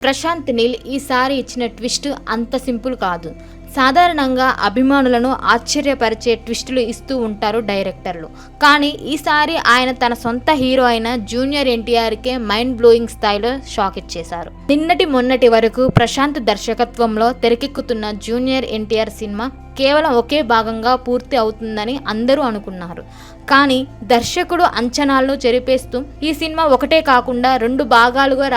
ప్రశాంత్ నీల్ ఈసారి ఇచ్చిన ట్విస్ట్ అంత సింపుల్ కాదు. సాధారణంగా అభిమానులను ఆశ్చర్యపరిచే ట్విస్టులు ఇస్తూ ఉంటారు డైరెక్టర్లు. కానీ ఈసారి ఆయన తన సొంత హీరో అయిన జూనియర్ ఎన్టీఆర్కే మైండ్ బ్లోయింగ్ స్థాయిలో షాక్ ఇచ్చేశారు. నిన్నటి మొన్నటి వరకు ప్రశాంత్ దర్శకత్వంలో తెరకెక్కుతున్న జూనియర్ ఎన్టీఆర్ సినిమా కేవలం ఒకే భాగంగా పూర్తి అవుతుందని అందరూ అనుకున్నారు. కానీ దర్శకుడు అంచనాలను చెరిపేస్తూ ఈ సినిమా ఒకటే కాకుండా 2 భాగాలుగా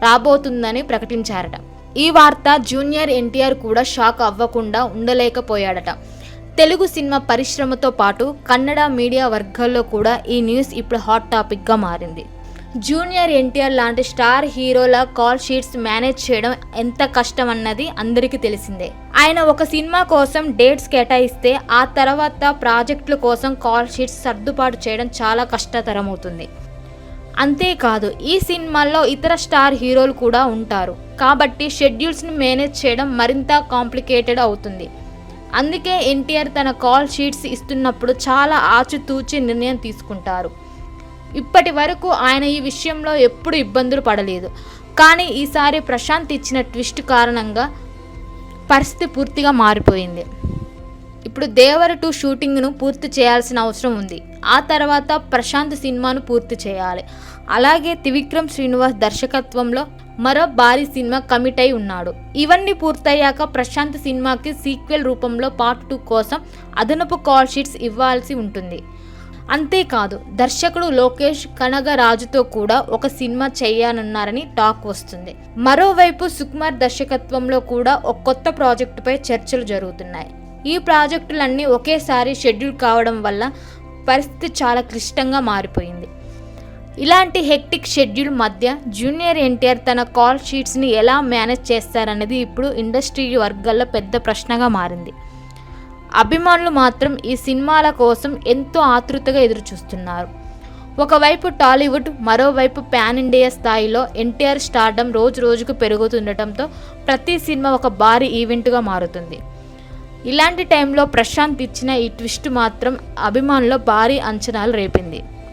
రాబోతుందని ప్రకటించారట. ఈ వార్త జూనియర్ ఎన్టీఆర్ కూడా షాక్ అవ్వకుండా ఉండలేకపోయాడట. తెలుగు సినిమా పరిశ్రమతో పాటు కన్నడ మీడియా వర్గాల్లో కూడా ఈ న్యూస్ ఇప్పుడు హాట్ టాపిక్గా మారింది. జూనియర్ ఎన్టీఆర్ లాంటి స్టార్ హీరోల కాల్ షీట్స్ మేనేజ్ చేయడం ఎంత కష్టం అన్నది అందరికీ తెలిసిందే. ఆయన ఒక సినిమా కోసం డేట్స్ కేటాయిస్తే ఆ తర్వాత ప్రాజెక్టుల కోసం కాల్ షీట్స్ సర్దుబాటు చేయడం చాలా కష్టతరమవుతుంది. అంతేకాదు ఈ సినిమాల్లో ఇతర స్టార్ హీరోలు కూడా ఉంటారు కాబట్టి షెడ్యూల్స్ని మేనేజ్ చేయడం మరింత కాంప్లికేటెడ్ అవుతుంది. అందుకే ఎన్టీఆర్ తన కాల్ షీట్స్ ఇస్తున్నప్పుడు చాలా ఆచితూచి నిర్ణయం తీసుకుంటారు. ఇప్పటి వరకు ఆయన ఈ విషయంలో ఎప్పుడు ఇబ్బందులు పడలేదు. కానీ ఈసారి ప్రశాంత్ ఇచ్చిన ట్విస్ట్ కారణంగా పరిస్థితి పూర్తిగా మారిపోయింది. ఇప్పుడు దేవర 2 షూటింగ్ను పూర్తి చేయాల్సిన అవసరం ఉంది. ఆ తర్వాత ప్రశాంత్ సినిమాను పూర్తి చేయాలి. అలాగే త్రివిక్రమ్ శ్రీనివాస్ దర్శకత్వంలో మరో భారీ సినిమా కమిట్ అయి ఉన్నాడు. ఇవన్నీ పూర్తయ్యాక ప్రశాంత్ సినిమాకి సీక్వెల్ రూపంలో పార్ట్ 2 కోసం అదనపు కాల్ షీట్స్ ఇవ్వాల్సి ఉంటుంది. అంతేకాదు దర్శకుడు లోకేష్ కనగరాజుతో కూడా ఒక సినిమా చేయనున్నారని టాక్ వస్తుంది. మరోవైపు సుకుమార్ దర్శకత్వంలో కూడా ఒక కొత్త ప్రాజెక్టుపై చర్చలు జరుగుతున్నాయి. ఈ ప్రాజెక్టులన్నీ ఒకేసారి షెడ్యూల్ కావడం వల్ల పరిస్థితి చాలా క్లిష్టంగా మారిపోయింది. ఇలాంటి హెక్టిక్ షెడ్యూల్ మధ్య జూనియర్ ఎన్టీఆర్ తన కాల్ షీట్స్ని ఎలా మేనేజ్ చేస్తారనేది ఇప్పుడు ఇండస్ట్రీ వర్గాల్లో పెద్ద ప్రశ్నగా మారింది. అభిమానులు మాత్రం ఈ సినిమాల కోసం ఎంతో ఆతృతగా ఎదురుచూస్తున్నారు. ఒకవైపు టాలీవుడ్, మరోవైపు పాన్ ఇండియా స్థాయిలో ఎన్టీఆర్ స్టార్డమ్ రోజు రోజుకు పెరుగుతుండటంతో ప్రతి సినిమా ఒక భారీ ఈవెంట్గా మారుతుంది. ఇలాంటి టైంలో ప్రశాంత్ ఇచ్చిన ఈ ట్విస్ట్ మాత్రం అభిమానుల్లో భారీ అంచనాలు రేపింది.